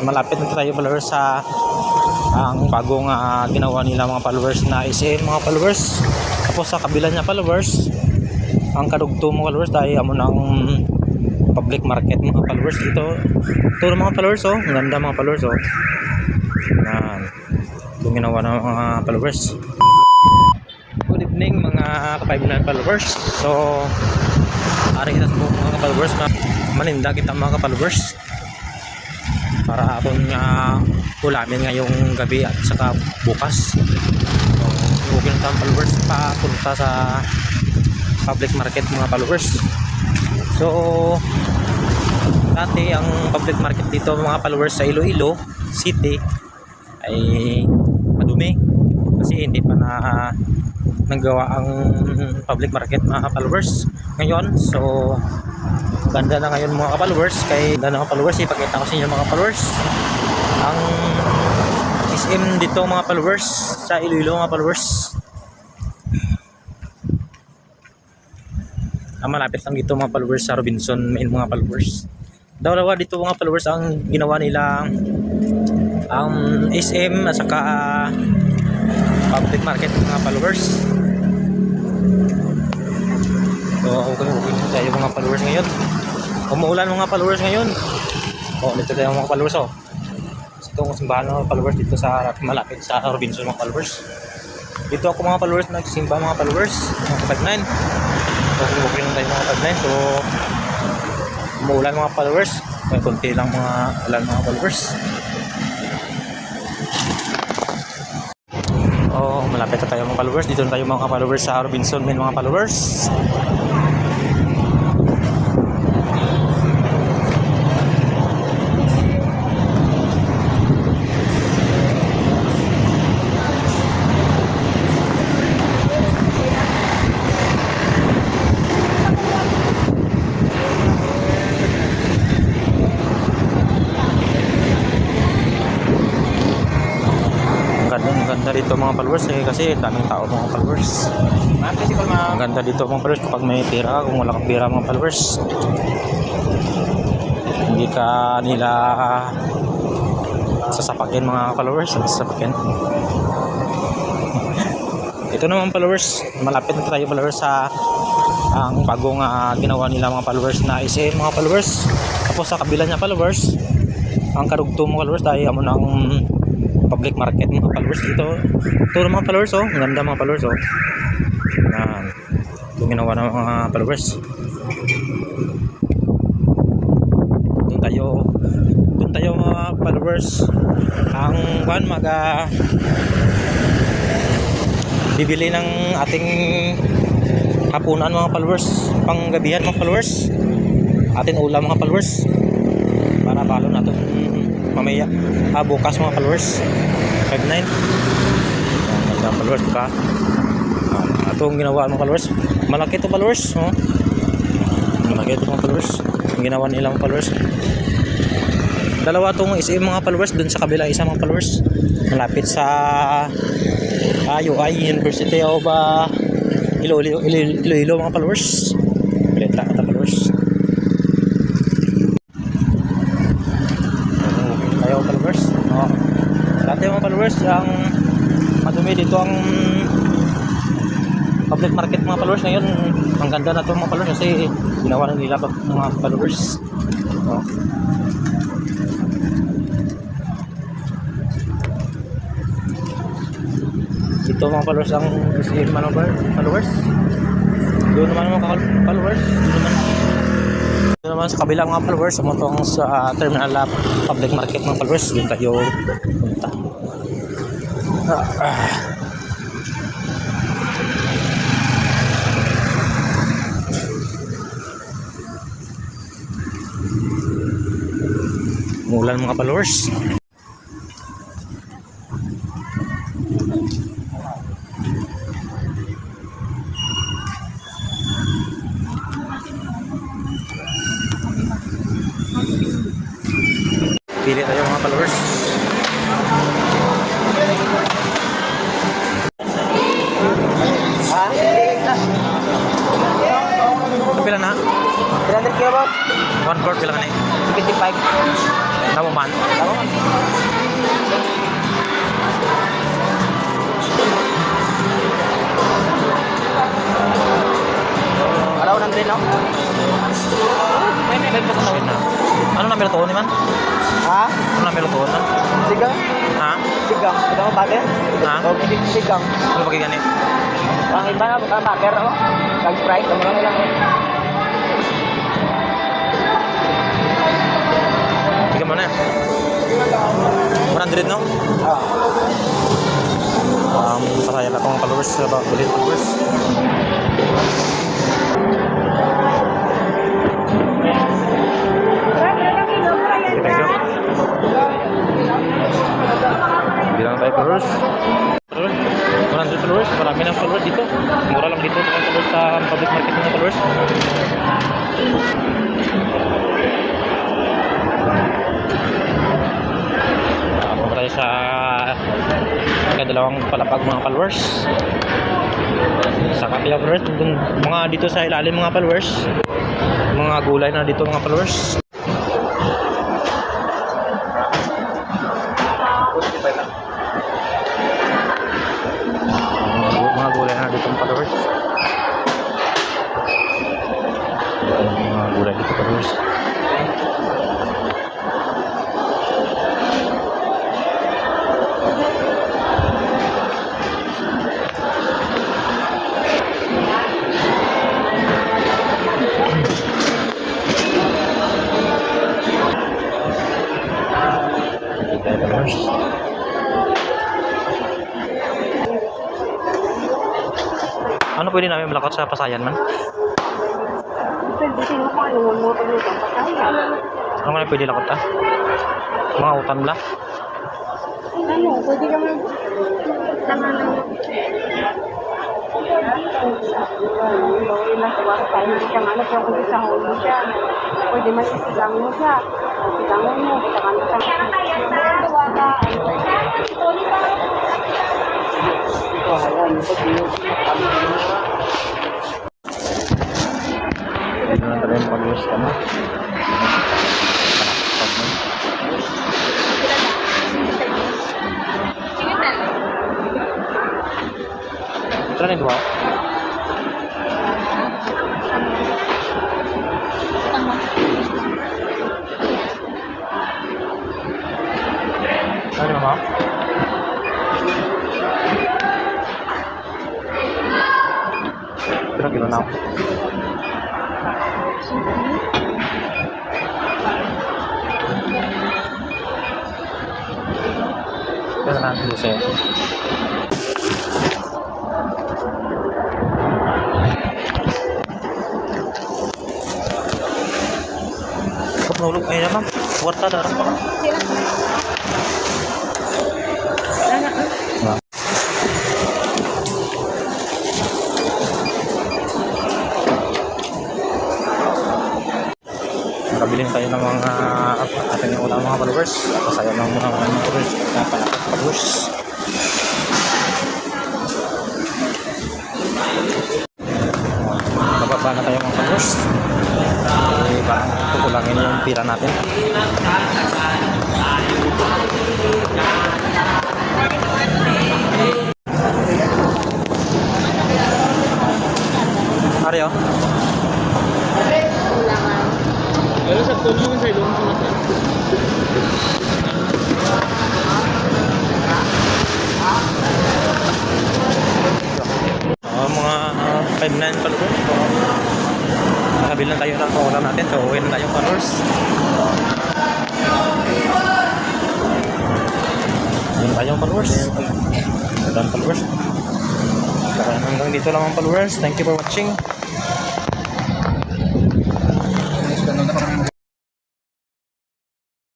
Malapit na tayo followers sa ang bagong ginawa nila mga followers na SM mga followers. Tapos sa kabila niya followers, ang kadugtong mga followers tayo amo ng public market mga followers. Ito mga followers oh, ang ganda mga followers oh. Yan. Itong ginawa ng mga followers. Good evening mga ka-5 followers. So ari kita sa mga followers na maninda kita mga followers para aton nga ulamin ngayong gabi at saka bukas. So okay na followers pa punta sa public market mga followers. So dati ang public market dito mga followers sa Iloilo City ay madumi kasi hindi pa na nagawa ang public market mga followers ngayon. So ganda na ngayon mga followers, kay ganda na mga followers, ipakita ko sa inyo mga followers ang SM dito mga followers sa Iloilo mga followers. Ang malapit lang dito mga followers sa Robinson Main mga followers. Dalawa dito mga followers ang ginawa nila ang SM at saka public market mga followers. So okay tayo mga followers ngayon. Umuulan mga followers ngayon. Oh, dito tayo mga followers oh. Itong simbahan mga followers dito sa malapit sa Robinson mga followers. Dito ako mga followers nagsisimba mga followers, mga kapag-9. So okay lang tayo mga kapag-9. So umuulan mga followers. May konti lang mga ulan mga followers. Oh, malapit na tayo mga followers. Dito na tayo mga followers sa Robinson Main mga followers. Ganda dito mga followers kasi daming tao mga followers. Ang ganda dito mga followers kapag may pera. Kung wala kang pera mga followers, hindi ka nila sasapakin mga followers. Sasapakin. Ito naman followers, malapit na tayo followers sa ang bagong ginawa nila mga followers na SM mga followers. Tapos sa kabila niya followers, ang kadugtong mga followers tayo amo ng public market mga followers. Ito mga followers oh, ang ganda mga followers oh. Yan. Ito ginawa ng mga followers. Doon tayo mga followers ang bibili ng ating hapunan mga followers, panggabihan mga followers, atin ulam mga followers para balo natin mamaya bukas mga followers 5-9. Ang followers diba? Itong ginawa mga followers, malaki ito followers oh. Malaki ito mga followers ang ginawa nilang followers. Dalawa itong SM mga followers, dun sa kabila isa mga followers malapit sa UI University of Iloilo mga followers. Balita ka followers. Followers dati mga followers ang madumi dito ang public market mga followers. Ngayon ang ganda na ito mga followers kasi ginawa na nila mga followers oh. Ito mga followers ang followers. Doon naman mga followers, doon naman sa kabilang mga followers, umutong sa terminal public market mga followers. Doon tayo punta. Umulan mga followers. Pili tayo mga followers. Kapila na? 300 kilo ba? One quart bilang ni. 75. Tama man. Tama man. Araw ng din, no? May pa Sige na. Ano na meron ni man? Ha? Ano na meron man? Sigang? Ha? Sigang. Ito mo bager? Ha? O, sigang. Ano ba gani? Ang iba na, bager ako. Kag-sprite, kamo lang. Sige mo na. 100 no? Ah. Pasaya na akong followers sa ulit followers. Sige, thank you. Bilang tayo followers. 100 followers. Marami ng followers dito. Mura lang dito ng followers sa public market ng followers. Ako tayo sa kadalawang palapag mga followers. Sa kapila followers, mga dito sa ilalim mga followers. Mga gulay na dito mga followers. Mga gulay na dito mga followers. Mga gulay dito followers. Ano pwede namin malakot sa Pasayan man? Pwede sino ko ano mo ito dito Pasayan. Ano nga pwede lakot ah? Mga utan la? Ano, pwede ka man tangan ng ilang sa bata tayo hindi ka ano kung kung isahol mo siya. Pwede man isigang mo siya. Isigangan mo, tangan mo siya. Dito na tayo mga followers ka na. Ito na yung duwa. Ano naman? Pero kilo na ako. Pero na ang lusa yun. Nulog ay naman. Warta darang pa ka. Na. Nakabili tayo ng mga ating unang mga followers. Pasaya ng mga followers. Followers. Bababa na tayo mga followers. Parang kukulangin yung pira natin. Aryo? Pero sa tulong sa ilong sa mata. Mga 5-9 followers. Nakabilan tayo ng paulam natin. So, uwi na tayong followers. Uwi na tayong followers. Followers. Hanggang dito lang ang followers. Thank you for watching.